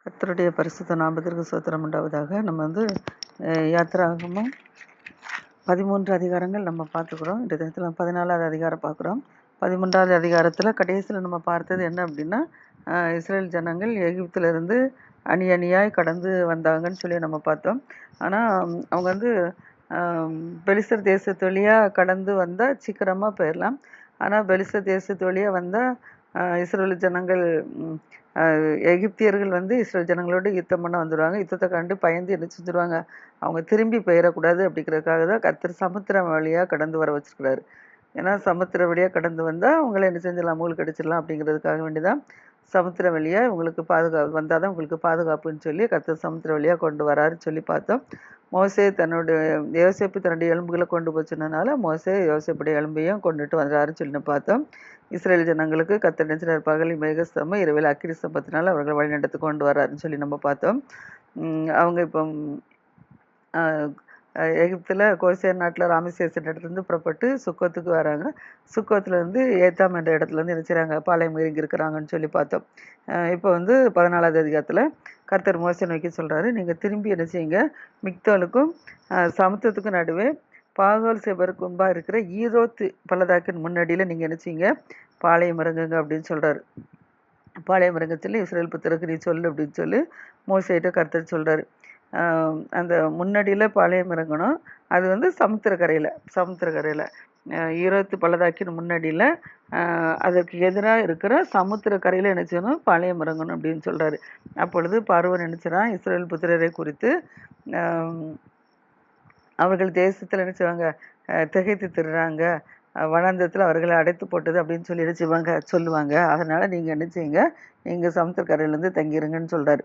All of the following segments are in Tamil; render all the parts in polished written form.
கர்த்தருடைய பரிசுத்த நாமத்திற்கு ஸ்தோத்திரம் உண்டாவதாக. நம்ம யாத்திராகமம் 13 அதிகாரங்கள் நம்ம பார்த்துக்கிறோம். இந்த தினத்தில் 14வது அதிகாரம் பார்க்குறோம். 13வது அதிகாரத்தில் கடைசியில் நம்ம பார்த்தது என்ன அப்படின்னா, இஸ்ரேல் ஜனங்கள் எகிப்திலிருந்து அணி அணியாய் கடந்து வந்தாங்கன்னு சொல்லி நம்ம பார்த்தோம். ஆனால் அவங்க பெலிஸ்தர் தேசத்து வழியாக கடந்து வந்தால் சீக்கிரமாக போயிடலாம். ஆனால் பெலிஸ்தர் தேசத்து வழியாக வந்தால் இஸ்ரேல் ஜனங்கள் எகிப்தியர்கள் இஸ்ரேல் ஜனங்களோடு யுத்தம் பண்ண வந்துடுவாங்க. யுத்தத்தை கண்டு பயந்து என்ன செஞ்சுருவாங்க, அவங்க திரும்பி போயிடக்கூடாது அப்படிங்கிறதுக்காக தான் கர்த்தர் சமுத்திரம் வழியாக கடந்து வர வச்சுருக்கிறாரு. ஏன்னா சமுத்திர வழியாக கடந்து வந்தால் அவங்கள என்ன செஞ்சிடலாம், மூழ்கி அடிச்சிடலாம் அப்படிங்கிறதுக்காக வேண்டிதான் சமுத்திர வழியாக உங்களுக்கு பாதுகாப்பு வந்தால் தான் உங்களுக்கு பாதுகாப்புன்னு சொல்லி கர்த்தர் சமுத்திர வழியாக கொண்டு வராருன்னு சொல்லி பார்த்தோம். மோசே யோசேப்பு தன்னுடைய எலும்புகளை கொண்டு போச்சுனால மோசே யோசேப்புடைய எலும்பையும் கொண்டுட்டு வந்தாருன்னு சொல்லி பார்த்தோம். இஸ்ரேல் ஜனங்களுக்கு கர்த்தர் நினைச்சினார், பகலில் மேகஸ்தம்பம் இரவில் அக்கினி ஸ்தம்பத்தினால் அவர்கள் வழிநடத்து கொண்டு வராருன்னு சொல்லி நம்ம பார்த்தோம். அவங்க இப்போ எகிப்தில் கோசேர் நாட்டில் ராமசேஸ் இடத்துலேருந்து புறப்பட்டு சுக்கோத்துக்கு வராங்க. சுக்கோத்துலேருந்து ஏத்தாம் என்ற இடத்துலேருந்து நினைச்சிறாங்க பாளையம் இறங்கி இருக்கிறாங்கன்னு சொல்லி பார்த்தோம். இப்போ 14வது அதிகாரத்தில் கர்த்தர் மோசே நோக்கி சொல்கிறாரு, நீங்கள் திரும்பி என்ன செய்யுங்க, மிக்தோலுக்கும் சமுத்திரத்துக்கும் நடுவே பாகால் சேபருக்கு முன்பாக இருக்கிற ஈரோத்து பள்ளத்தாக்கின் முன்னாடியில் நீங்கள் என்ன செய்யுங்க, பாளையம் இறங்குங்க அப்படின்னு சொல்கிறாரு. பாளையம் இறங்க சொல்லி இஸ்ரேல் புத்திரருக்கு நீ சொல்லு அப்படின்னு சொல்லி மோசேட்ட கர்த்தர் சொல்கிறாரு. அந்த முன்னாடியில் பாளையம் இறங்கணும். அது சமுத்திரக்கரையில் ஈரோத்து பள்ளத்தாக்கின் முன்னாடியில் அதுக்கு எதிராக இருக்கிற சமுத்திரக்கரையில் என்ன செய்யணும், பாளையம் இறங்கணும் அப்படின்னு சொல்கிறாரு. அப்பொழுது பார்வோன் நினைச்சிறான், இஸ்ரேல் புத்திரரை குறித்து அவர்கள் தேசத்தில் என்ன செய்வாங்க, திகைத்து திருறாங்க, வனாந்தரத்தில் அவர்களை அடைத்து போட்டது அப்படின்னு சொல்லி என்ன சொல்லுவாங்க. அதனால் நீங்கள் என்ன செய்யுங்க, நீங்கள் சமுத்திரக்கரையிலேருந்து தங்கிருங்கன்னு சொல்கிறாரு.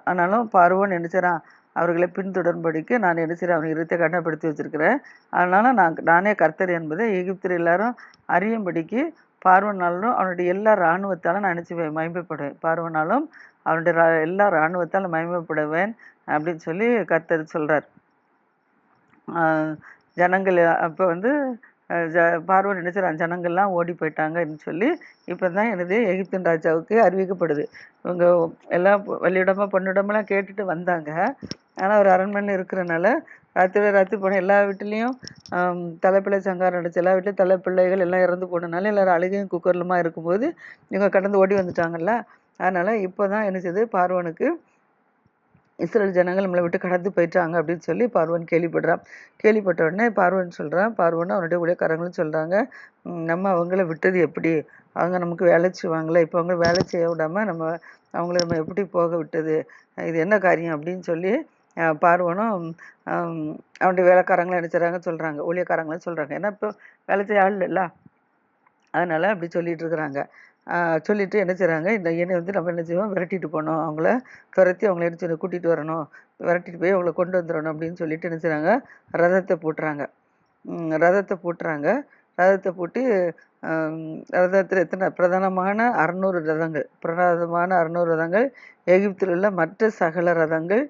ஆனாலும் பார்வோன் நினைச்சிறான், அவர்களை பின்தொடர்படிக்கு நான் என்ன செய்கிறேன், அவன் இருத்தை கண்டப்படுத்தி வச்சிருக்கிறேன். அதனால நானே கர்த்தர் என்பதை எகிப்தியர் எல்லாரும் அறியும்படிக்கு பார்வோனாலும் அவனுடைய எல்லா இராணுவத்தாலும் நான் நினச்சி மகிமைப்படுவேன், பார்வோனாலும் அவனுடைய எல்லா இராணுவத்தாலும் மகிமைப்படுவேன் அப்படின்னு சொல்லி கர்த்தர் சொல்கிறார். ஜனங்கள் அப்போ பார்வோன் நினைச்சிறான், ஜனங்கள்லாம் ஓடி போயிட்டாங்கன்னு சொல்லி இப்போ தான் எகிப்தின் ராஜாவுக்கு அறிவிக்கப்படுது. இவங்க எல்லாம் வழியிடமாக பொண்ணிடமெல்லாம் கேட்டுட்டு வந்தாங்க. ஆனால் ஒரு அரண்மனையில் இருக்கிறனால ராத்திரி போன எல்லா வீட்டிலையும் தலைப்பிள்ளை சங்காரம் நடந்துச்சு. எல்லா வீட்லையும் தலைப்பிள்ளைகள் எல்லாம் இறந்து போனதுனால எல்லோரும் அழுகையும் குக்கர்லுமா இருக்கும்போது இவங்க கடந்து ஓடி வந்துட்டாங்கல்ல. அதனால் இப்போ தான் என்ன செய்யுது, பார்வோனுக்கு இஸ்ரேல் ஜனங்கள் நம்மளை விட்டு கடந்து போயிட்டாங்க அப்படின்னு சொல்லி பார்வோன் கேள்விப்பட்ட உடனே பார்வோன் சொல்கிறான், பார்வோன்னு அவனுடைய ஊழியக்காரங்களும் சொல்கிறாங்க, நம்ம அவங்கள விட்டது எப்படி, அவங்க நமக்கு வேலை செய்வாங்களே, இப்போ அவங்க வேலை செய்ய விடாமல் அவங்கள நம்ம எப்படி போக விட்டது, இது என்ன காரியம் அப்படின்னு சொல்லி பார்வோனும் அவனுடைய வேலைக்காரங்களும் நினைச்சாங்க சொல்கிறாங்க, ஊழியக்காரங்களும் சொல்கிறாங்க. ஏன்னா இப்போ வேலை செய்ய ஆள் இல்லைல்ல, அதனால் அப்படி சொல்லிட்டு இருக்கிறாங்க. சொல்லிவிட்டு என்ன செய்கிறாங்க, இந்த என்னை நம்ம என்ன செய்வோம், விரட்டிட்டு போகணும், அவங்கள துரத்தி அவங்கள என்ன செய்யணும், கூட்டிகிட்டு வரணும், விரட்டிட்டு போய் அவங்கள கொண்டு வந்துடணும் அப்படின்னு சொல்லிட்டு என்ன செய்கிறாங்க, ரதத்தை பூட்டுறாங்க. ரதத்தை பூட்டி ரதத்தில் எத்தனை பிரதானமான 600 ரதங்கள் எகிப்தில் உள்ள மற்ற சகல ரதங்கள்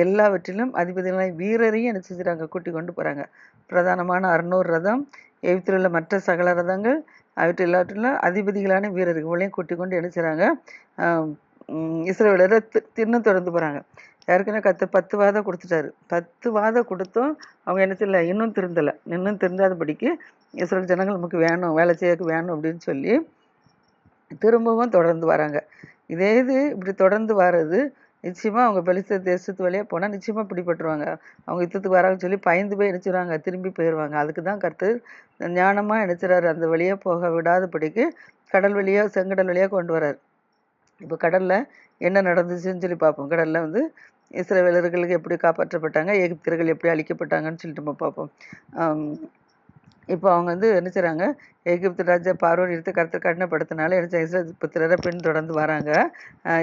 எல்லாவற்றிலும் அதிபதிகளாக வீரரையும் என்ன செஞ்சுறாங்க, கூட்டி கொண்டு போகிறாங்க. பிரதானமான 600 ரதம், எகிப்தில் உள்ள மற்ற சகல ரதங்கள், எல்லாவற்றிலும் அதிபதிகளான வீரர்களையும் கூட்டி கொண்டு என்ன செய்கிறாங்க, இஸ்ரவேலரை இன்னும் தொடர்ந்து போகிறாங்க. ஏற்கனவே 10 வாதம் கொடுத்துட்டாரு. 10 வாதம் கொடுத்தும் அவங்க என்ன செய்யல, இன்னும் திருந்தாதபடிக்கு இஸ்ரேல் ஜனங்கள் நமக்கு வேணும், வேலை செய்யக்கு வேணும் அப்படின்னு சொல்லி திரும்பவும் தொடர்ந்து வராங்க. இதே இது இப்படி தொடர்ந்து வர்றது நிச்சயமாக அவங்க பெலிஸ்தர் தேசத்து வழியாக போனால் நிச்சயமாக பிடிபட்டுருவாங்க. அவங்க யுத்தத்துக்கு வராங்கன்னு சொல்லி பயந்து போய் நினச்சிடுவாங்க, திரும்பி போயிடுவாங்க. அதுக்கு தான் கர்த்தர் ஞானமாக நினச்சிறாரு, அந்த வழியாக போக விடாதபடிக்கு கடல் வழியாக செங்கடல் வழியாக கொண்டு வரார். இப்போ கடலில் என்ன நடந்துச்சுன்னு சொல்லி பார்ப்போம். கடலில் இஸ்ரவேலர்களுக்கு எப்படி காப்பாற்றப்பட்டாங்க, எகிப்தியர்கள் எப்படி அழிக்கப்பட்டாங்கன்னு சொல்லிட்டு நம்ம பார்ப்போம். இப்போ அவங்க என்ன செய்கிறாங்க, எகிப்து ராஜா பார்வோன் இருத்து கருத்தை கடினப்படுத்தினால இஸ்ரேல் புத்திரரை பின்தொடர்ந்து வராங்க.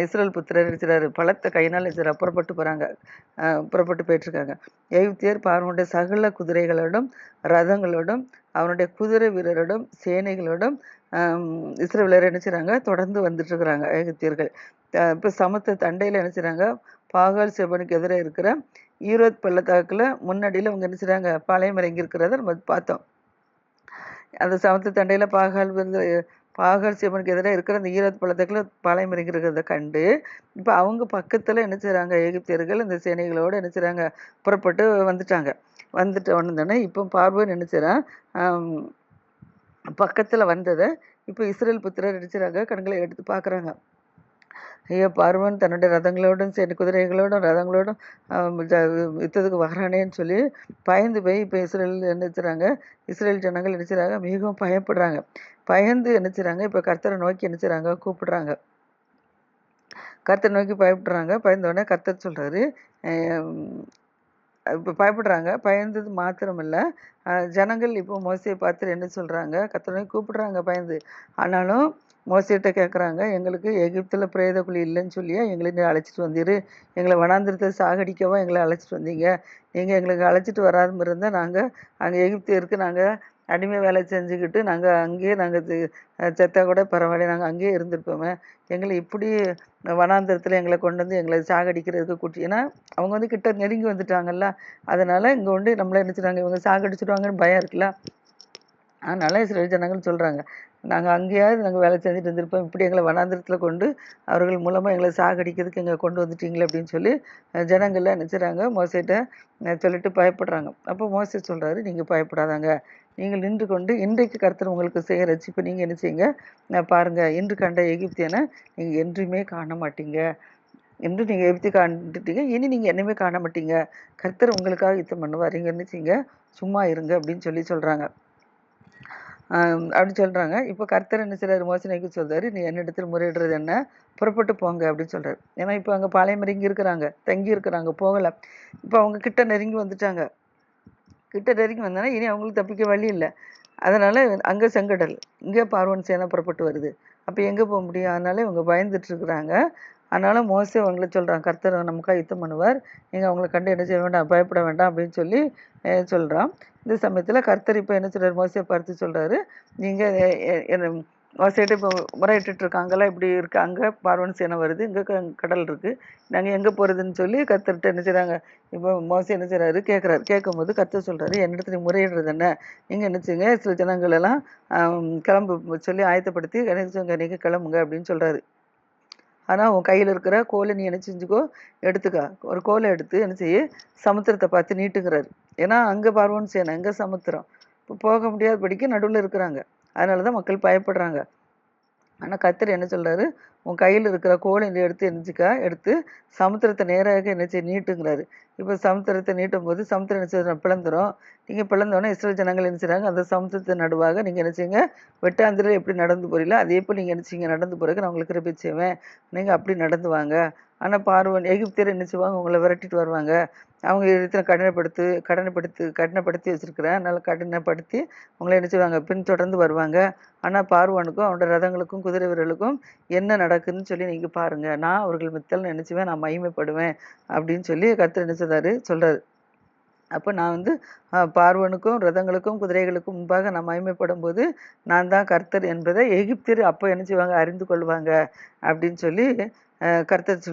இஸ்ரேல் புத்திரர் இருக்கிறாரு பலத்த கையினால் புறப்பட்டு போயிட்டுருக்காங்க. எகிப்தியர் பார்வோனுடைய சகல குதிரைகளோடும் ரதங்களோடும் அவனுடைய குதிரை வீரரோடும் சேனைகளோடும் இஸ்ரேலர் என்ன செய்கிறாங்க, தொடர்ந்து வந்துட்டுருக்குறாங்க எகிப்தியர்கள். இப்போ சமுத்திர தண்டையில் என்ன செய்கிறாங்க, பாகால் செபனுக்கு எதிராக இருக்கிற ஈரோத் பள்ளத்தாக்கில் முன்னாடியில் அவங்க என்ன செய்கிறாங்க, பாளையம் இறங்கி இருக்கிறத நம்ம பார்த்தோம். அந்த சமுத்திர தண்டையில் பாகால் பாகால் சீமனுக்கு எதிராக இருக்கிற அந்த ஈரத் பள்ளத்தாக்குல பாளையம் இறங்கிறத கண்டு இப்போ அவங்க பக்கத்தில் என்ன செய்கிறாங்க, எகிப்தியர்கள் இந்த சேனைகளோடு என்ன செய்கிறாங்க, புறப்பட்டு வந்துட்டாங்க. வந்தோடனே இப்போ பார்வோன் என்ன செய்கிறான், பக்கத்தில் வந்ததை இப்போ இஸ்ரேல் புத்திரர் என்ன செய்கிறாங்க, கண்களை எடுத்து பார்க்குறாங்க. ஐயோ, பார்வோன் தன்னுடைய ரதங்களோடும் சரி குதிரைகளோடும் ரதங்களோடும் யுத்தத்துக்கு வரானேன்னு சொல்லி பயந்து போய் இப்போ இஸ்ரேல் என்ன செய்கிறாங்க, இஸ்ரேல் ஜனங்கள் என்ன செய்கிறாங்க, மிகவும் பயப்படுறாங்க. பயந்து என்ன செய்கிறாங்க, இப்போ கர்த்தரை நோக்கி என்ன செய்கிறாங்க, கூப்பிடுறாங்க. கர்த்தரை நோக்கி பயப்படுறாங்க. பயந்தோடனே கர்த்தர் சொல்கிறாரு, இப்போ பயப்படுறாங்க. பயந்தது மாத்திரமில்லை, ஜனங்கள் இப்போ மோசையை பார்த்துட்டு என்ன சொல்கிறாங்க, கர்த்தரை நோக்கி கூப்பிடுறாங்க பயந்து. ஆனாலும் மோசையிட்ட கேட்குறாங்க, எங்களுக்கு எகிப்தில் பிரேத குழி இல்லைன்னு சொல்லியா எங்களை நீ அழைச்சிட்டு வந்தீரு, எங்களை வனாந்திரத்தை சாகடிக்கவா எங்களை அழைச்சிட்டு வந்தீங்க, நீங்கள் எங்களுக்கு அழைச்சிட்டு வராமல் இருந்தால் நாங்கள் அங்கே எகிப்தியருக்கு நாங்கள் அடிமை வேலை செஞ்சுக்கிட்டு நாங்கள் அங்கேயே நாங்கள் செத்தா கூட பரவாயில்ல, நாங்கள் அங்கேயே இருந்திருப்போமே, எங்களை இப்படி வனாந்திரத்தில் எங்களை கொண்டு வந்து எங்களை சாகடிக்கிறதுக்கு கூட்டி, ஏன்னா அவங்க வந்து கிட்ட நெருங்கி வந்துட்டாங்கல்ல, அதனால் இங்கே வந்து நம்மளை நினச்சிட்டாங்க இவங்க சாகடிச்சிடுவாங்கன்னு பயம் இருக்குல்ல. அதனால் சில ஜனங்கள் சொல்கிறாங்க, நாங்கள் அங்கேயாவது நாங்கள் வேலை செஞ்சுட்டு இருந்திருப்போம், இப்படி எங்களை வனாந்திரத்தில் கொண்டு அவர்கள் மூலமாக எங்களை சாகடிக்கிறதுக்கு எங்களை கொண்டு வந்துட்டீங்களே அப்படின்னு சொல்லி ஜனங்கள்லாம் நினச்சிறாங்க மோசைகிட்ட சொல்லிட்டு பயப்படுறாங்க. அப்போ மோசை சொல்கிறாரு, நீங்கள் பயப்படாதாங்க, நீங்கள் நின்று கொண்டு இன்றைக்கு கர்த்தர் உங்களுக்கு செய்கிற ரட்சிப்பை நீங்கள் என்ன செய்யுங்க, பாருங்கள், இன்று கண்ட எகிப்தியனை நீங்கள் என்றுமே காண மாட்டீங்க, என்று நீங்கள் எகிப்தி காண்டுட்டீங்க, இனி நீங்கள் என்னமே காண மாட்டீங்க, கர்த்தர் உங்களுக்காக யுத்தம் பண்ணுவார், நீங்கள் என்ன செய்யுங்க, சும்மா இருங்க அப்படின்னு சொல்கிறாங்க. அப்படி சொல்கிறாங்க. இப்போ கர்த்தர் என்ன செய்கிறார், மோசனைக்கு சொல்கிறாரு, நீ என்னிடத்தில் முறையிடுறது என்ன, புறப்பட்டு போங்க அப்படின்னு சொல்கிறார். ஏன்னா இப்போ அங்கே பாளையம் இறங்கி இருக்கிறாங்க, தங்கி இருக்கிறாங்க, போகலை. இப்போ அவங்க கிட்ட நெருங்கி வந்துட்டாங்க. கிட்ட நெருங்கி வந்தோன்னா இனி அவங்களுக்கு தப்பிக்க வழி இல்லை. அதனால் அங்கே செங்கடல், இங்கே பார்வோன் சேனை புறப்பட்டு வருது. அப்போ எங்கே போக முடியும், அதனால இவங்க பயந்துட்டுருக்குறாங்க. அதனால் மோசே அவங்கள சொல்கிறான், கர்த்தர் நமக்காக யுத்தம் பண்ணுவார், நீங்கள் அவங்கள கண்டு என்ன செய்ய வேண்டாம், பயப்பட வேண்டாம் அப்படின்னு சொல்லி சொல்கிறான். இந்த சமயத்தில் கர்த்தர் இப்போ என்ன சொல்கிறார், மோசையை பார்த்து சொல்கிறாரு, நீங்கள் மோசையிட்ட இப்போ முறையிட்டுருக்காங்கல்ல, இப்படி இருக்குது, அங்கே பார்வோன் சேனை வருது, இங்கே கடல் இருக்குது, நாங்கள் எங்கே போகிறதுன்னு சொல்லி கர்த்தர்கிட்ட என்ன செய்கிறாங்க. இப்போ மோசை என்ன செய்கிறாரு, கேட்கும்போது கர்த்தர் சொல்கிறாரு, என்னிடத்துல முறையிடுறது என்ன, நீங்கள் என்ன செய்யுங்க, சில ஜனங்களெல்லாம் கிளம்பு சொல்லி ஆயத்தப்படுத்தி நீங்கள் கிளம்புங்க அப்படின்னு சொல்கிறாரு. ஆனால் உன் கையில் இருக்கிற கோலை நீ என்ன செஞ்சுக்கோ, எடுத்துக்கா, ஒரு கோலை எடுத்து என்ன செய்ய, சமுத்திரத்தை பார்த்து நீட்டுங்கிறாரு. ஏன்னா அங்கே பார்வோன்னு சேனை, எங்கே சமுத்திரம், இப்போ போக முடியாதபடிக்கு நடுவில் இருக்கிறாங்க, அதனால தான் மக்கள் பயப்படுறாங்க. ஆனால் கர்த்தர் என்ன சொல்கிறாரு, உன் கையில் இருக்கிற கோலை எடுத்து எடுத்து சமுத்திரத்தை நேராக என்ன செய்ய நீட்டுங்கிறாரு. இப்போ சமுத்திரத்தை நீட்டும் போது சமுத்திரம் என்ன செய்ய பிளந்துடும். நீங்கள் பிளந்தோடனே இஸ்ரேல் ஜனங்கள் என்ன செய்கிறாங்க, அந்த சமுத்திரத்தை நடுவாக நீங்கள் என்ன செய்யுங்க, வெட்டாந்திரையில் எப்படி நடந்து போகிறீங்களோ அதே போல் நீங்கள் என்ன செய்யுங்க, நடந்து போகிறதுக்கு நான் உங்களுக்கு கிருபை செய்வேன், நீங்கள் அப்படி நடந்து வாங்க. ஆனால் பார்வோன் எகிப்தியர் என்ன செய்வாங்க, உங்களை விரட்டிட்டு வருவாங்க, அவங்க இடத்துல கடினப்படுத்தி வச்சுருக்கிறேன், அதனால் கடினப்படுத்தி உங்களை என்ன செய்வாங்க, பின்தொடர்ந்து வருவாங்க. ஆனால் பார்வோனுக்கும் அவனோட ரதங்களுக்கும் குதிரை வீரர்களுக்கும் என்ன நடக்குதுன்னு சொல்லி நீங்கள் பாருங்கள், நான் அவர்கள் மித்தல் நினச்சிவேன், நான் மகிமைப்படுவேன் அப்படின்னு சொல்லி கர்த்தர் என்ன சொல்கிறாரு. அப்போ நான் வந்து பார்வோனுக்கும் ரதங்களுக்கும் குதிரைகளுக்கும் முன்பாக நான் மகிமைப்படும் போது நான் தான் கர்த்தர் என்பதை எகிப்தியர் அப்போ என்ன செய்வாங்க, அறிந்து கொள்வாங்க அப்படின்னு சொல்லி கர்த்தர்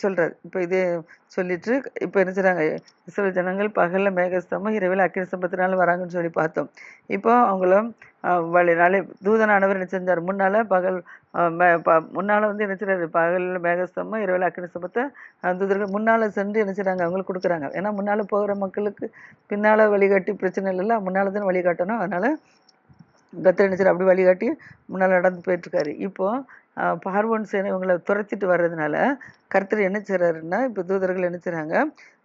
சொல்கிறாரு. இப்போ இதே சொல்லிட்டு இப்போ என்ன செய்கிறாங்க, இஸ்ரவேல் ஜனங்கள் பகலில் மேகஸ்தம்பம் இரவில் அக்கினி ஸ்தம்பத்தினால வராங்கன்னு சொல்லி பார்த்தோம். இப்போ அவங்களும் நாளை தூதனானவர் என்ன செஞ்சார், முன்னால் முன்னால் வந்து என்ன செய்றாரு, பகலில் மேகஸ்தம்பம் இரவில் அக்கினி ஸ்தம்பத்தை தூதர்கள் முன்னால் சென்று என்ன செய்கிறாங்க, அவங்களுக்கு கொடுக்குறாங்க. ஏன்னா முன்னால் போகிற மக்களுக்கு பின்னால் வழிகாட்டி பிரச்சனை இல்லைல்ல, முன்னால் தான் வழிகாட்டணும். அதனால் கர்த்தர் என்ன செய்றாரு, அப்படி வழிகாட்டி முன்னால் நடந்து போயிட்டுருக்காரு. இப்போது பார்வோன் சேனை இவங்களை துரத்திட்டு வர்றதுனால கர்த்தர் என்ன செய்கிறாருன்னா, இப்போ தூதர்கள் என்ன செய்கிறாங்க,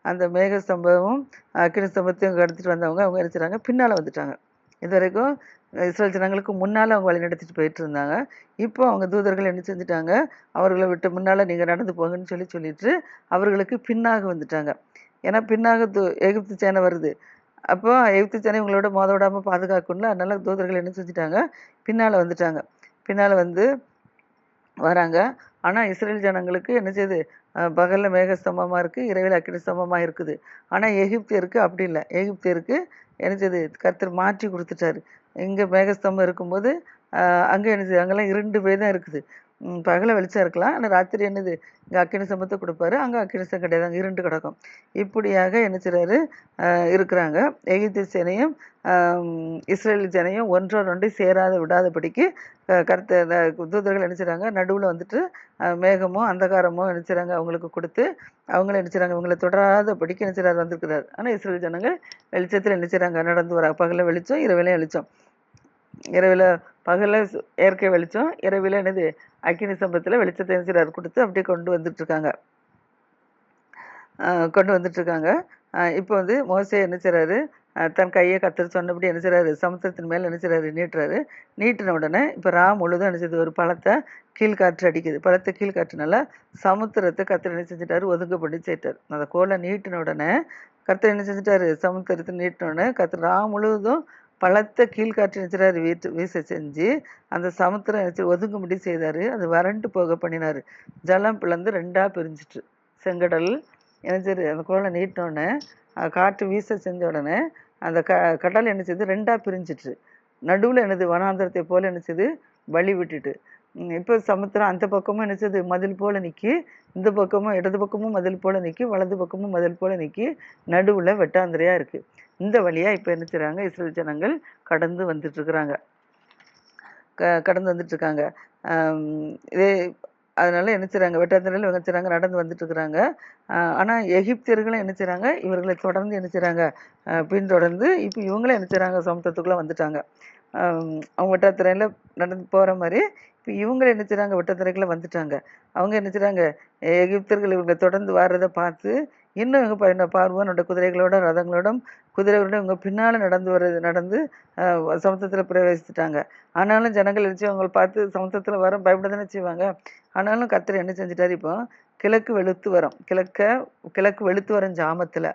அந்த மேக ஸ்தம்பமும் அக்கினி ஸ்தம்பத்தையும் கடத்திட்டு வந்தவங்க அவங்க என்ன செய்கிறாங்க, பின்னால் வந்துட்டாங்க. இது வரைக்கும் இஸ்ரவேல் ஜனங்களுக்கு முன்னால் அவங்க வழி நடத்திட்டு போயிட்டு இருந்தாங்க. இப்போ அவங்க தூதர்கள் என்ன செஞ்சுட்டாங்க, அவர்களை விட்டு முன்னால் நீங்கள் நடந்து போங்கன்னு சொல்லிட்டு அவர்களுக்கு பின்னாக வந்துட்டாங்க. ஏன்னா பின்னாக எகிப்து சேனை வருது, அப்போ எகிப்து சேனை இவங்களோட மோத விடாமல் பாதுகாக்கணும்ல, அதனால தூதர்கள் என்ன செஞ்சுட்டாங்க, பின்னால் வந்துட்டாங்க. பின்னால் வந்து வராங்க. ஆனால் இஸ்ரேல் ஜனங்களுக்கு என்ன செய்யுது, பகலில் மேகஸ்தம்பமாக இருக்குது, இரவில் அக்கினி ஸ்தம்பமாக இருக்குது. ஆனால் எகிப்தியருக்கு அப்படி இல்லை. எகிப்தியருக்கு என்ன செய்யுது, கர்த்தர் மாற்றி கொடுத்துட்டாரு. இங்கே மேகஸ்தம்பம் இருக்கும்போது அங்கே என்ன செய்யுது, அங்கெல்லாம் 2 பேர் தான் இருக்குது. பகல வெளிச்சம் இருக்கலாம், ஆனால் ராத்திரி என்னது இங்கே அக்கினி சம்பத்தை கொடுப்பாரு, அங்கே அக்கினி சம் கிடையாது, அங்கே இருண்டு கிடக்கும். இப்படியாக என்ன செய்றாரு இருக்கிறாங்க. எகிப்து சேனையும் இஸ்ரேல் சேனையும் ஒன்றோடு ஒன்று சேராத விடாதபடிக்கு தூதர்கள் என்ன செய்றாங்க, நடுவில் வந்துட்டு மேகமோ அந்தகாரமோ என்ன செய்றாங்க அவங்களுக்கு கொடுத்து, அவங்களும் என்ன செய்றாங்க இவங்களை தொடராதபடிக்கு என்ன செய்றாரு வந்திருக்கிறார். ஆனால் இஸ்ரேல் ஜனங்கள் வெளிச்சத்தில் என்ன செய்றாங்க நடந்து வராங்க. பகலில் வெளிச்சம், இரவிலையும் வெளிச்சம். இரவில் பகலில் இயற்கை வெளிச்சம், இரவில் என்னது அக்கினி சம்பத்தில் வெளிச்சத்தை என்ன செய்றாரு கொடுத்து அப்படியே கொண்டு வந்துட்டுருக்காங்க. இப்போ வந்து மோசே என்ன செய்றாரு, தன் கையை கத்தர் சொன்னபடி என்ன செய்றாரு, சமுத்திரத்தின் மேலே என்ன செய்றாரு நீட்டுறாரு. நீட்டின உடனே இப்போ முழுதும் என்ன செய்யுது, ஒரு பழத்தை கீழ்காற்று அடிக்குது. பழத்தை கீழ்காற்றுனால சமுத்திரத்தை கத்தர் என்ன செஞ்சுட்டாரு, ஒதுங்க பண்ணி செய்யிட்டார். அந்த கோலை நீட்டின உடனே கத்தர் என்ன செஞ்சுட்டாரு, சமுத்திரத்தை நீட்டின உடனே கத்தர் முழுவதும் பழத்தை கீழ்காற்று நினைச்சாரு வீச செஞ்சு அந்த சமுத்திரம் ஒதுங்கும்படி செய்தாரு. அது வறண்டு போக பண்ணினாரு. ஜலம் பிளந்து 2ஆ பிரிஞ்சிட்டு, செங்கடல் நினைச்சாரு அந்த கோலை நீட்டினோடனே காற்று வீச செஞ்ச உடனே அந்த கடல் என்ன செய்யுது, 2ஆ பிரிஞ்சிட்டு, நடுவில் என்னது வனாந்திரத்தை போல என்ன செய்யுது வழி விட்டுட்டு. இப்போ சமுத்திரம் அந்த பக்கமும் என்ன செய்யுது மதில் போல நிற்கி, இந்த பக்கமும் இடது பக்கமும் மதில் போல நிற்கி, வலது பக்கமும் மதில் போல நிற்கி, நடுவில் வெட்டாந்திரையா இருக்கு. இந்த வழியா இப்போ என்ன செய்றாங்க, இஸ்ரேல் ஜனங்கள் கடந்து வந்துட்டு இருக்கிறாங்க. கடந்து வந்துட்டு இருக்காங்க. இதே அதனால என்ன செய்றாங்க, வெட்டாந்திரையில் என்ன செய்றாங்க நடந்து வந்துட்டு இருக்கிறாங்க. ஆனால் எகிப்தியர்களும் என்ன செய்றாங்க, இவர்களை தொடர்ந்து என்ன செய்றாங்க பின்தொடர்ந்து இப்போ இவங்களும் என்ன செய்றாங்க சமுத்திரத்துக்குள்ளே வந்துட்டாங்க. அவங்க வெட்டாத்திரையில் நடந்து போகிற மாதிரி இப்போ இவங்களும் என்ன செய்றாங்க வெட்டாத்திரைக்குள்ளே வந்துட்டாங்க. அவங்க என்ன செய்றாங்க, எகிப்தியர்கள் இவங்களை தொடர்ந்து வர்றதை பார்த்து இன்னும் இவங்க பார்வோனோட குதிரைகளோட ரதங்களோடும் குதிரைகளோட இவங்க பின்னால் நடந்து சமுத்திரத்தில் பிரவேசித்துட்டாங்க. ஆனாலும் ஜனங்கள் வச்சு அவங்களை பார்த்து சமுத்திரத்தில் வர பயப்பட தானே செய்வாங்க. ஆனாலும் கர்த்தர் என்ன செஞ்சிட்டாரு, இப்போ கிழக்கு வெளுத்து வரும் ஜாமத்தில்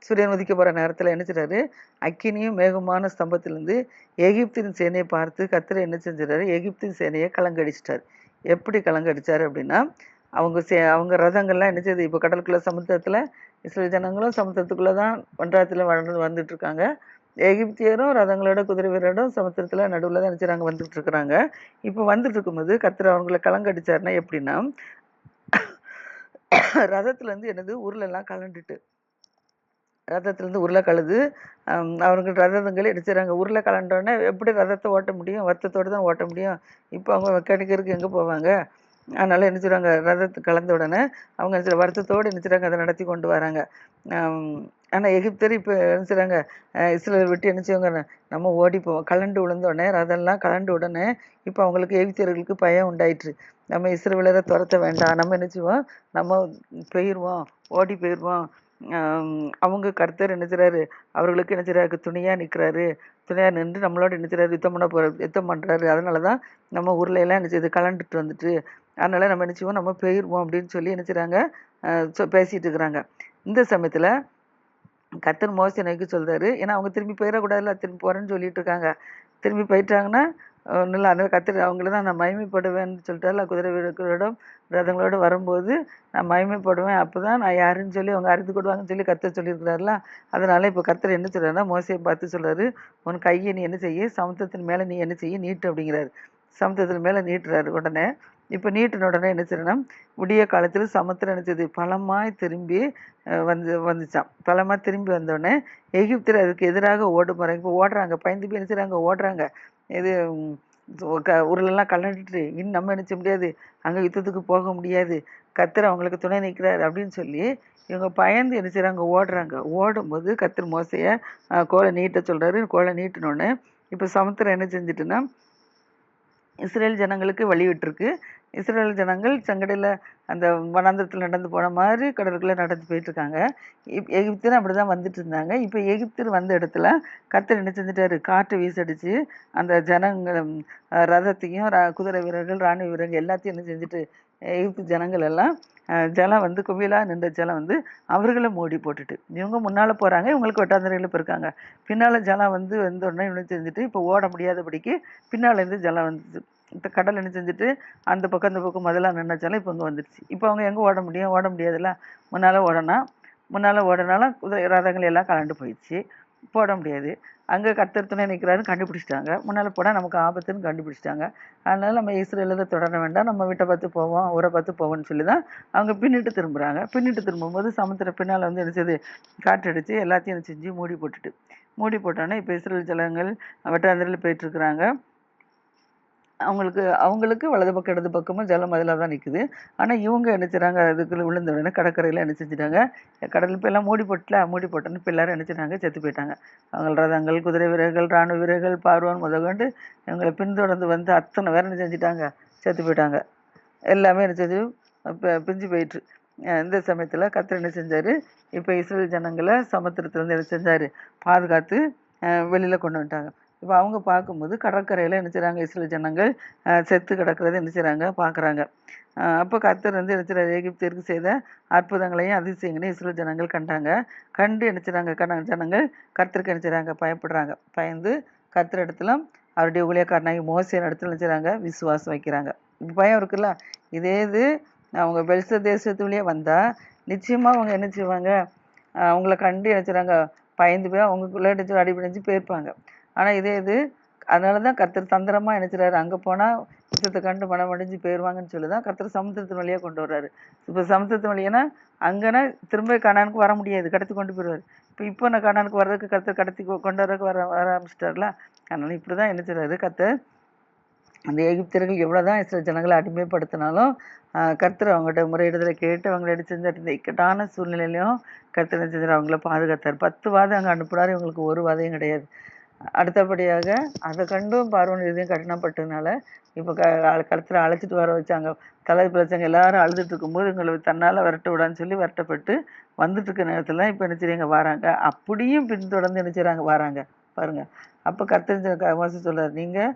சூரியன் உதிக்க போகிற நேரத்தில் என்ன செய்றாரு, அக்கினியும் மேகமான ஸ்தம்பத்திலேருந்து எகிப்தின் சேனையை பார்த்து கர்த்தர் என்ன செஞ்சிட்டாரு, எகிப்தின் சேனையை கலங்கடிச்சிட்டார். எப்படி கலங்கடிச்சார் அப்படின்னா, அவங்க ரதங்கள்லாம் என்ன செய்யுது, இப்போ கடலுக்குள்ள சமுத்திரத்தில் இஸ்ரேல் ஜனங்களும் சமுத்திரத்துக்குள்ளே தான் ஒன்றாத்தில் வந்துட்டு இருக்காங்க. எகிப்தியரும் ரதங்களோட குதிரை வீரரோடும் சமுத்திரத்தில் நடுவில் தான் நினைச்சாங்க வந்துட்டு இருக்கிறாங்க. இப்போ வந்துட்டு இருக்கும்போது கர்த்தர் அவங்கள கலங்கடிச்சாருன்னா எப்படின்னா, ரதத்துலேருந்து என்னது உருளெல்லாம் கலண்டுட்டு, ரதத்துலேருந்து உருளை கழுது அவர்கள் ரதங்கள் எடுத்துறாங்க. உருளை கலண்டோடனே எப்படி ரதத்தை ஓட்ட முடியும், வருத்தத்தோடு தான் ஓட்ட முடியும். இப்போ அவங்க கிடைக்கிறதுக்கு எங்கே போவாங்க. அதனால் என்ன செய்றாங்க, ரதத்தை கலந்த உடனே அவங்க என்ன செய்றாங்க வருத்தத்தோடு என்ன செய்றாங்க அதை நடத்தி கொண்டு வராங்க. ஆனால் எகிப்தர் இப்போ என்ன செய்றாங்க, இஸ்ரேல் விட்டு என்ன செய்வாங்க, நம்ம ஓடி போவோம். கலண்டு விழுந்தோடனே ரதம்லாம் கலண்டு உடனே இப்போ அவங்களுக்கு எகிப்தியர்களுக்கு பயம் உண்டாயிற்று. நம்ம இஸ்ரவேலரை துரத்த வேண்டாம், நம்ம என்ன செய்வோம், நம்ம போயிடுவோம், ஓடி போயிடுவோம். அவங்க கர்த்தர் என்ன செய்றாரு, அவர்களுக்கு என்ன செய்றாரு, துணையாக நிற்கிறாரு. துணையாக நின்று நம்மளோட என்ன செய்றாரு, யுத்தம் பண்ணுறாரு. அதனால தான் நம்ம ஊர்ல என்ன செய்யுது கலண்டுட்டு வந்துட்டு, அதனால நம்ம என்ன செய்வோம், நம்ம போயிடுவோம் அப்படின்னு சொல்லி என்ன செய்றாங்க பேசிட்டு இருக்கிறாங்க. இந்த சமயத்தில் கர்த்தர் மோசே நோக்கி சொல்றாரு. ஏன்னா அவங்க திரும்பி போயிடக்கூடாதுல்ல, திரும்பி போகிறேன்னு சொல்லிட்டு இருக்காங்க. திரும்பி போயிட்டாங்கன்னா ஒன்றும் இல்லை, அந்த கர்த்தர் அவங்கள தான் நான் மகிமைப்படுவேன்னு சொல்லிட்டாருல, குதிரை வீரர்களோடும் ரதங்களோடு வரும்போது நான் மகிமைப்படுவேன், அப்போ தான் நான் யாருன்னு சொல்லி அவங்க அறிந்து கொள்வாங்கன்னு சொல்லி கர்த்தர் சொல்லியிருக்கிறாருல. அதனால் இப்போ கர்த்தர் என்ன சொல்கிறாருன்னா, மோசையை பார்த்து சொல்கிறாரு, உன் கையை நீ என்ன செய்ய, சமுத்திரத்தின் மேலே நீ என்ன செய்ய நீட்டு அப்படிங்கிறாரு. சமுத்திரத்தின் மேலே நீட்டுறாரு. உடனே இப்போ நீட்டின உடனே என்ன செய்யணும்னா, விடிய காலத்தில் சமுத்திரம் என்ன செய்யுது, பலமாய் திரும்பி வந்துச்சான். பலமாக திரும்பி வந்தோடனே எகிப்தியர் அதுக்கு எதிராக இப்போ ஓடுறாங்க, பயந்து போய் என்ன செய்றாங்க ஓடுறாங்க. இது உருளெல்லாம் கலண்டுட்டு இன்னும் நம்ம நினைச்ச முடியாது, அங்கே யுத்தத்துக்கு போக முடியாது, கர்த்தர் அவங்களுக்கு துணை நிற்கிறார் அப்படின்னு சொல்லி இவங்க பயந்து என்ன செய்றாங்க ஓடுறாங்க. ஓடும்போது கர்த்தர் மோசையை கோலை நீட்ட சொல்கிறாரு. கோலை நீட்டினோடனே இப்போ சமுத்திரம் என்ன செஞ்சுட்டுன்னா இஸ்ரேல் ஜனங்களுக்கு வழி விட்டுருக்கு. இஸ்ரேல் ஜனங்கள் செங்கடையில் அந்த வனாந்திரத்தில் நடந்து போன மாதிரி கடலுக்குள்ளே நடந்து போயிட்டுருக்காங்க. எகிப்தியரும் அப்படி தான் வந்துட்டு இருந்தாங்க. இப்போ எகிப்தியர் வந்த இடத்துல கர்த்தர் என்ன செஞ்சுட்டாரு, காற்று வீசடிச்சு அந்த ஜனங்கள் ரதத்தையும் குதிரை வீரர்கள் இராணுவ வீரர்கள் எல்லாத்தையும் என்ன செஞ்சுட்டு எகிப்து ஜனங்கள் எல்லாம் ஜலம் வந்து குவியலாக நின்ற ஜலம் வந்து அவர்களை மூடி போட்டுட்டு, இவங்க முன்னால் போகிறாங்க, இவங்களுக்கு வெட்டாந்தரையில் இப்போ இருக்காங்க. பின்னால் ஜலம் வந்து வந்தோடனே இவனை செஞ்சுட்டு இப்போ ஓட முடியாதபடிக்கு பின்னாலேருந்து ஜலம் வந்துச்சு. இப்போ கடல் என்ன செஞ்சுட்டு அந்த பக்கம் முதல்ல நினைச்சாலும் இப்போ இங்கே வந்துடுச்சு. இப்போ அவங்க எங்கே ஓட முடியும், ஓட முடியாதுல்ல. முன்னால் ஓடினாலும் குதிரை ரதங்கள் எல்லாம் கலண்டு போயிடுச்சு, போட முடியாது. அங்கே கர்த்தர் துணை நிற்கிறாருன்னு கண்டுபிடிச்சிட்டாங்க. முன்னால் போனால் நமக்கு ஆபத்துன்னு கண்டுபிடிச்சிட்டாங்க. அதனால நம்ம இஸ்ரேலில் தொடர வேண்டாம், நம்ம வீட்டை பார்த்து போவோம், ஊரை பார்த்து போவோம்னு சொல்லி தான் அவங்க பின்னிட்டு திரும்புகிறாங்க. பின்னிட்டு திரும்பும்போது சமுத்திர பின்னால் வந்து நினச்சது காற்றடிச்சு எல்லாத்தையும் செஞ்சு மூடி போட்டோன்னே இப்போ இஸ்ரேல் ஜனங்கள் வட்டாந்திரில் போயிட்டுருக்குறாங்க. அவங்களுக்கு வலது பக்கம் இடது பக்கமும் ஜலம் அதில் தான் நிற்குது. ஆனால் இவங்க என்ன செய்கிறாங்க, அதுக்குள்ளே விழுந்த உடனே கடற்கரையில் என்ன செஞ்சுட்டாங்க, கடல் இப்போ எல்லாம் மூடி போட்டோன்னு இப்போ எல்லாரும் என்ன செய்றாங்க, செத்து போயிட்டாங்க. அவங்க ரதங்கள், குதிரை வீரர்கள், இராணுவ வீரர்கள், பார்வோன் முதற்கொண்டு இவங்களை பின்தொடர்ந்து வந்து அத்தனை பேர் என்ன செஞ்சுட்டாங்க, செத்து போயிட்டாங்க. எல்லாமே என்ன செஞ்சு பிஞ்சு போயிட்டு. இந்த சமயத்தில் கர்த்தர் என்ன செஞ்சார், இப்போ இஸ்ரேல் ஜனங்களை சமுத்திரத்துலேருந்து என்ன செஞ்சார், பாதுகாத்து வெளியில் கொண்டு வந்துட்டாங்க. இப்போ அவங்க பார்க்கும்போது கடற்கரையில் என்ன செய்கிறாங்க, இஸ்ரேல் ஜனங்கள் செத்து கிடக்கிறது என்ன செய்கிறாங்க, பார்க்குறாங்க. அப்போ கர்த்தர் வந்து என்ன செய்கிறார், எகிப்தியருக்கு செய்த அற்புதங்களையும் அதிசயங்களையும் இஸ்ரேல் ஜனங்கள் கண்டு என்ன செய்கிறாங்க, ஜனங்கள் கர்த்தருக்கு என்ன செய்கிறாங்க, பயப்படுறாங்க. பயந்து கர்த்தர் இடத்துல அவருடைய ஊழியக்காரனாகி மோசேயின் இடத்துல என்ன செய்கிறாங்க, விசுவாசம் வைக்கிறாங்க. பயம் இருக்குல்ல, இதே இது அவங்க பெல்ச தேசத்துலேயே வந்தால் நிச்சயமாக அவங்க என்ன செய்வாங்க, அவங்கள கண்டு என்ன செய்கிறாங்க, பயந்து போய் அவங்களுக்குள்ளே அடிபடிஞ்சு போயிருப்பாங்க. ஆனால் இதே இது அதனால தான் கர்த்தர் தந்திரமாக என்ன செய்றாரு, அங்கே போனால் யுத்தத்தை கண்டு மனமடைஞ்சு போயிடுவாங்கன்னு சொல்லி தான் கர்த்தர் சமுத்திரத்தின் வழியாக கொண்டு வர்றாரு. இப்போ சமுத்திரத்தின் வழியானா அங்கேனா திரும்ப கானானுக்கு வர முடியாது, கடத்தி கொண்டு போயிடுவார். இப்போ நான் கானானுக்கு வர்றதுக்கு கர்த்தர் கடத்தி கொண்டு வர்றதுக்கு வர ஆரம்பிச்சிட்டார்ல. அதனால இப்படி தான் என்ன செய்றாரு கர்த்தர், அந்த எகிப்தியர்கள் எவ்வளோ தான் இஸ்ரேல் ஜனங்களை அடிமைப்படுத்தினாலும் கர்த்தர் அவங்கள்ட்ட முறையிடுதலை கேட்டு அவங்கள எடுத்து செஞ்சார். இந்த இக்கட்டான சூழ்நிலையிலையும் கர்த்தர் என்ன செஞ்சார், அவங்கள பாதுகாத்தார். 10 வாதை அங்கே அனுப்புனார், இவங்களுக்கு ஒரு வாதையும் கிடையாது. அடுத்தபடியாக அதை கண்டும் பார்வோன் இதயம் கடினப்பட்டதுனால இப்போ கர்த்தரை அழைச்சிட்டு வர வச்சாங்க. தலை பிரச்சனை எல்லாரும் அழுதுட்டு இருக்கும்போது எங்களை தன்னால் விரட்ட விடான்னு சொல்லி விரட்டப்பட்டு வந்துட்டு இருக்க நேரத்தில் இப்போ என்ன செய்றாங்க, வராங்க. அப்படியும் பின்தொடர்ந்து என்ன செய்றாங்க, வராங்க பாருங்க. அப்போ கர்த்தர் மோசே சொல்றாரு, நீங்கள்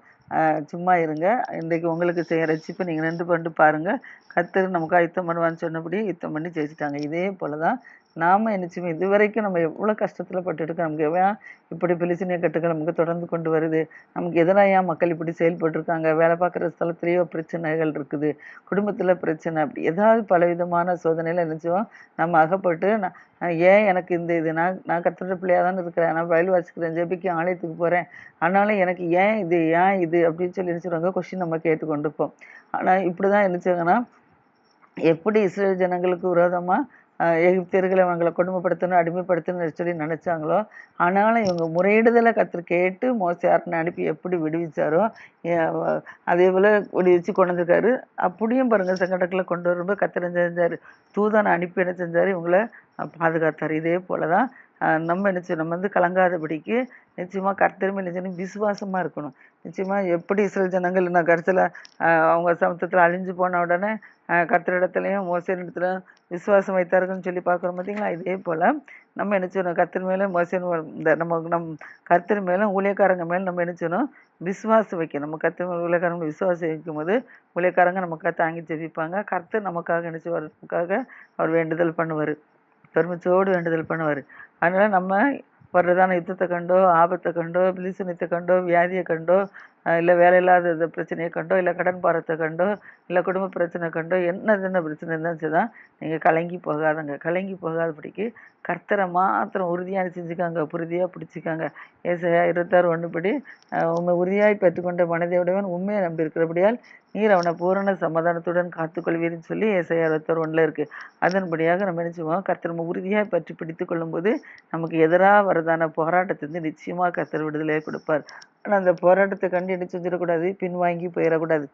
சும்மா இருங்க, இன்றைக்கு உங்களுக்கு செய்ய ரட்சிப்பு நீங்கள் நின்று கொண்டு பாருங்கள், கர்த்தர் நமக்கு யுத்தம் பண்ணுவான்னு சொன்னபடி யுத்தம் பண்ணி ஜெயிச்சிட்டாங்க. இதே போல தான் நாம் என்ன செய்வோம், இது வரைக்கும் நம்ம எவ்வளோ கஷ்டத்தில் பட்டுருக்கோம், நமக்கு எவ்வளோ இப்படி பிலிசினிய கட்டுகள் நமக்கு தொடர்ந்து கொண்டு வருது, நமக்கு எதிராக ஏன் மக்கள் இப்படி செயல்பட்டுருக்காங்க, வேலை பார்க்குற ஸ்தலத்துலேயோ பிரச்சனைகள் இருக்குது, குடும்பத்தில் பிரச்சனை, அப்படி ஏதாவது பலவிதமான சோதனையில் நினச்சோம் நம்ம அகப்பட்டு ஏன் எனக்கு இந்த இது நான் கர்த்தருடைய பிள்ளையாக தானே இருக்கிறேன், நான் பைபிள் வாசிக்கிறேன், ஜெபிக்க ஆலயத்துக்கு போகிறேன், ஆனாலும் எனக்கு ஏன் இது அப்படின்னு சொல்லி நினச்சிடுவாங்க, கொஸ்டின் நம்ம கேட்டுக்கொண்டு இருப்போம். ஆனால் இப்படி தான் நினச்சாங்கன்னா, எப்படி இஸ்ரேல் ஜனங்களுக்கு விரோதமாக எகிப்தியர்களை அவங்களை கொடுமைப்படுத்தணும், அடிமைப்படுத்தணும்னு சொல்லி நினச்சாங்களோ, ஆனாலும் இவங்க முறையிடுதலை கர்த்தர் கேட்டு மோசேயாரனை அனுப்பி எப்படி விடுவிச்சாரோ அதே போல் விடுவிச்சு கொண்டு வந்திருக்காரு. அப்படியும் பாருங்கள், சங்கடத்தில் கொண்டு வரும்போது கர்த்தர் என்ன செஞ்சார், தூதனை அனுப்பி என்ன செஞ்சார், இவங்கள பாதுகாத்தார். இதே போல தான் நம்ம நம்ம வந்து கலங்காதபடிக்கு நிச்சயமாக கர்த்தர் மேல் நிச்சயம் விசுவாசமாக இருக்கணும். நிச்சயமாக எப்படி இஸ்ரேல் ஜனங்கள் நான் கடைசியில் அவங்க சமூகத்தில் அழிஞ்சு போன உடனே கர்த்தரிடத்துலையும் மோசேனிடத்துலையும் விசுவாசம் வைத்தார்கள்னு சொல்லி பார்க்குறோம் பார்த்தீங்களா. இதே போல் நம்ம என்ன செய்யணும், கர்த்தர் மேலே இந்த நம் கர்த்தர் மேலும் ஊழியக்காரங்க மேலே நம்ம என்ன செய்யணும், விசுவாசம் வைக்கணும். நம்ம கர்த்தர் ஊழியக்காரங்க விசுவாசம் வைக்கும் போது ஊழியக்காரங்க நமக்காக தாங்கி ஜெபிப்பாங்க. கர்த்தர் நமக்காக என்ன செய்வார், நமக்காக அவர் வேண்டுதல் பண்ணுவார், பெருமிச்சோடு வேண்டுதல் பண்ணுவார். அதனால் நம்ம வர்றதான யுத்தத்தை கண்டோ, ஆபத்தை கண்டோ, பிலிசனியத்தை கண்டோ, வியாதியை கண்டோ, இல்லை வேலை இல்லாத பிரச்சனையை கண்டோ, இல்லை கடன் பாரத்தை கண்டோ, இல்லை குடும்ப பிரச்சனை கண்டோ, என்ன பிரச்சனை இருந்தாலும் தான் நீங்கள் கலங்கி போகாதபடிக்கு கர்த்தரை மாத்திரம் உறுதியாக செஞ்சுக்காங்க, உறுதியாக பிடிச்சிக்காங்க. ஏசாயா 26:1 படி உண்மை உறுதியாய் பெற்றுக்கொண்ட மனதையுடையவன் உண்மையை நம்பியிருக்கிறபடியால் நீர் அவனை பூரண சமாதானத்துடன் காத்துக்கொள்வீர்னு சொல்லி ஏசாயா 26:1 இருக்குது. அதன்படியாக நம்ம நினைச்சுவோம், கர்த்தர் நம்ம உறுதியாக பற்றி பிடித்து கொள்ளும்போது நமக்கு எதிராக வரதான போராட்டத்திலிருந்து நிச்சயமாக கர்த்தர் விடுதலையை கொடுப்பார். ஆனால் அந்த போராட்டத்தை கண்டு என்ன செஞ்சிடக்கூடாது, பின்வாங்கி போயிடக்கூடாது.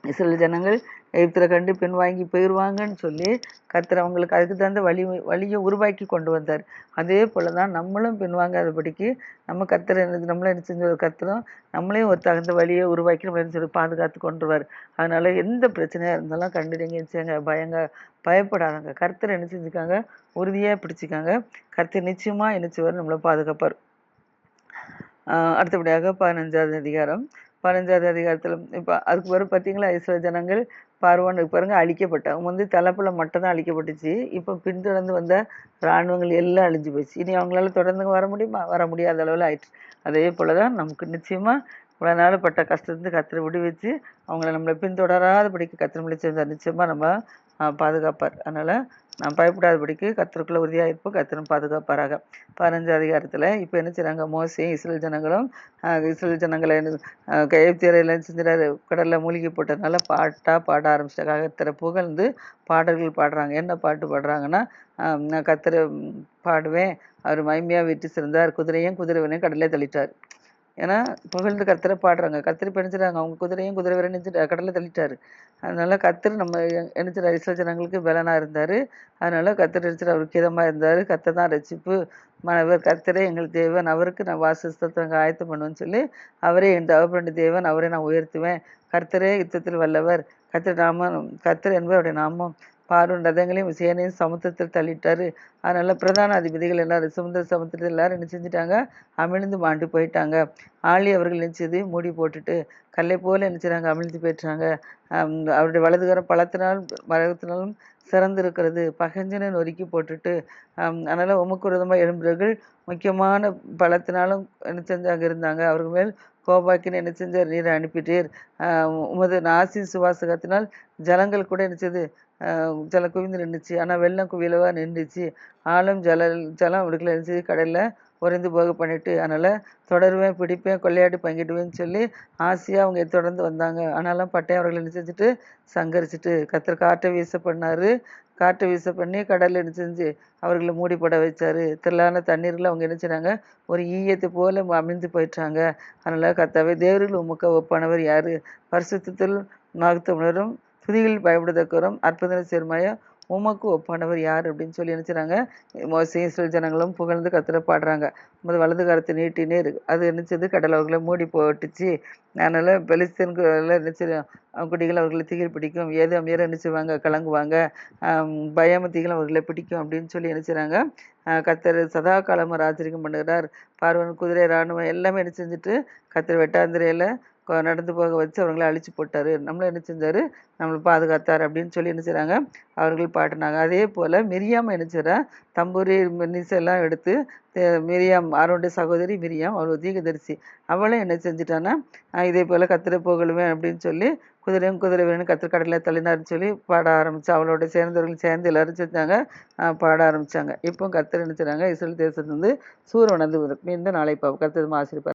இஸ்ரேல் ஜனங்கள் எகிப்தில் கண்டு பின்வாங்கி போயிடுவாங்கன்னு சொல்லி கர்த்தர் அவங்களுக்கு அதுக்கு தகுந்த வழியை உருவாக்கி கொண்டு வந்தார். அதே போல தான் நம்மளும் பின்வாங்காதபடிக்கு நம்ம கர்த்தர் நம்மளும் என்ன செஞ்ச கர்த்தரும் நம்மளையும் ஒரு தகுந்த வழியை உருவாக்கி நம்ம என்ன சொல்லி பாதுகாத்து கொண்டுருவார். அதனால எந்த பிரச்சனையாக இருந்தாலும் கண்டுடுங்க செய்யுங்க, பயப்படாதாங்க. கர்த்தர் என்ன செஞ்சுக்காங்க, உறுதியாக பிடிச்சிக்காங்க. கர்த்தர் நிச்சயமாக என்ன செய்வார், நம்மளை பாதுகாப்பார். அடுத்தபடியாக 15வது அதிகாரத்தில் இப்போ அதுக்கு வரும் பார்த்தீங்களா, இஸ்ரேல் ஜனங்கள் பார்வோனுக்கு பாருங்க அழிக்கப்பட்டாங்க. முந்தி தலைப்புல மட்டும் தான் அழிக்கப்பட்டுச்சு. இப்போ பின்தொடர்ந்து வந்த இராணுவங்கள் எல்லாம் அழிஞ்சு போச்சு. இனி அவங்களால தொடர்ந்து வர முடியுமா, வர முடியாத அளவில் ஆயிடுச்சு. அதே போல தான் நமக்கு நிச்சயமாக இவ்வளோ நாள் பட்ட கஷ்டத்துக்கு கர்த்தர் விடுவிச்சு அவங்கள நம்மளை பின்தொடராதபடிக்கு கர்த்தர் விழிச்சிருந்தார். நிச்சயமாக நம்ம பாதுகாப்பார். அதனால் நாம் பயப்படாதபடிக்கு கர்த்தருக்குள்ள உறுதியாக இருப்போம், கர்த்தரும் பாதுகாப்பாராக. 15 அதிகாரத்தில் இப்போ என்ன செய்கிறாங்க, மோசேயும் இஸ்ரேல் ஜனங்களும் இஸ்ரேல் ஜனங்களை எகிப்தியரை எல்லாம் செஞ்சுறாரு, கடலில் மூழ்கி போட்டதுனால பாட ஆரம்பிச்சிட்டாங்க. கர்த்தரை புகழ்ந்து பாடல்கள் பாடுறாங்க. என்ன பாட்டு பாடுறாங்கன்னா, நான் கர்த்தரை பாடுவேன், அவர் மகிமையாக வீட்டு சிறந்தார், குதிரையும் குதிரைவனையும் கடல்லே தள்ளிட்டார். ஏன்னா புகழ்ந்து கர்த்தரை பாடுறாங்க. கர்த்தர் இப்போ நினைச்சிட்டாங்க, அவங்க குதிரையும் குதிரை வரை நினைச்சிட்டு கடலில் தள்ளிட்டாரு. அதனால கர்த்தர் நம்ம நினைச்சிட்டார், இஸ்ரேல் ஜனங்களுக்கு பலனாக இருந்தார். அதனால கர்த்தர் நினைச்சிட்டு அவருக்கு இதமாக இருந்தார். கர்த்தர் தான் ரட்சிப்பு, மனவர் கர்த்தரே எங்கள் தேவன், அவருக்கு நான் வாசஸ்தலத்தை நாங்கள் ஆயத்தம் பண்ணுவேன்னு சொல்லி, அவரே என் தகப்பனுடைய தேவன், அவரை நான் உயர்த்துவேன், கர்த்தரே யுத்தத்தில் வல்லவர், கர்த்தர் என்பவர் அவருடைய நாமம், பார்வன் ரதங்களையும் சேனையும் சமுத்திரத்தில் தள்ளிட்டாரு. அதனால பிரதான அதிபதிகள் எல்லாரும் சமுத்திரத்தில் எல்லாரும் என்ன செஞ்சுட்டாங்க, அமிழ்ந்து மாண்டு போயிட்டாங்க. ஆழி அவர்கள் நினைச்சது மூடி போட்டுட்டு கல்லை போல நினைச்சாங்க, அமிழ்ந்து போயிட்டாங்க. அவருடைய வலதுகரம் பழத்தினாலும் மரத்தினாலும் சிறந்திருக்கிறது, பகஞ்சனை நொறுக்கி போட்டுட்டு. அதனால உமக்கு விரோதமாக எழும்புறவர்கள் முக்கியமான பலத்தினாலும் என்ன செஞ்சாங்க இருந்தாங்க. அவர்கள் மேல் கோபாக்கின்னு என்ன செஞ்சார், நீரை அனுப்பிட்டீர். உமது நாசின் சுவாசகத்தினால் ஜலங்கள் கூட நினைச்சது ஜலம் குவிந்து நின்றுச்சு. ஆனால் வெள்ளம் குவியலவா நின்றுச்சு. ஆழம் ஜலம் அவடுக்கல இருந்துச்சு, கடலில் உறைந்து போக பண்ணிட்டு. அதனால் தொடருவேன், பிடிப்பேன், கொள்ளையாடி பங்கிடுவேன்னு சொல்லி ஆசையாக அவங்க தொடர்ந்து வந்தாங்க. ஆனாலும் பட்டயம் அவர்கள் என்ன செஞ்சுட்டு சங்கரிச்சுட்டு கர்த்தர் காற்றை வீச பண்ணார். காற்றை வீச பண்ணி கடலில் என்ன செஞ்சு அவர்களை மூடிப்பட வச்சார். திரளான தண்ணீரில் அவங்க என்ன செய்றாங்க, ஒரு ஈயத்தை போல அமிழ்ந்து போயிட்டாங்க. அதனால் கர்த்தாவே தேவர்கள் உமக்கு ஒப்பானவர் யார், பரிசுத்தத்தில் மகத்துவம் துதிகளில் பயப்படுதக்கரும் அற்புதம் சேர்மாயா உமக்கு ஒப்பானவர் யார் அப்படின்னு சொல்லி நினைச்சாங்க. மோசேயும் இஸ்ரேல் ஜனங்களும் புகழ்ந்து கர்த்தரை பாடுறாங்க. வலது கரத்தை நீட்டினே அது நினைச்சது கடல் அவர்களை மூடி போட்டுச்சு. அதனால் பெலிஸ்தீன்கள் நினைச்சு குடிகள் அவர்களை திகில் பிடிக்கும், ஏதோ அமீர நினைச்சுவாங்க, கலங்குவாங்க, பயமத்திகள் அவர்களை பிடிக்கும் அப்படின்னு சொல்லி நினைச்சாங்க. கர்த்தர் சதா காலமாக ராஜரிகம் பண்ணுகிறார். பார்வன் குதிரை இராணுவம் எல்லாமே என்ன செஞ்சுட்டு கர்த்தர் வெட்டாந்திரையில் நடந்து போக வச்சு அவங்களை அழிச்சு போட்டார். நம்மளை என்ன செஞ்சார், நம்மளை பாதுகாத்தார் அப்படின்னு சொல்லி என்ன செய்கிறாங்க, அவர்கள் பாட்டினாங்க. அதே போல் மிரியாம் என்ன செய்கிறா, தம்பூரி நிசெல்லாம் எடுத்து மிரியாம் ஆரோடைய சகோதரி மிரியாம், அவள் தீர்க்கதரிசி, அவளும் என்ன செஞ்சிட்டான்னா இதே போல் கர்த்தரை புகழுவேன் அப்படின்னு சொல்லி குதிரை வேணும் கர்த்தர் கடலில் தள்ளினார்னு சொல்லி பாட ஆரம்பித்தா. அவளோட சேர்ந்தவர்கள் சேர்ந்து எல்லாரும் செஞ்சாங்க, பாட ஆரம்பித்தாங்க. இப்போ கர்த்தர் என்ன செய்கிறாங்க, இஸ்ரேல் தேசத்துலேருந்து சூரியன் வந்து மீண்டும் நாளை கர்த்தர் ஆசீர்வாதம்.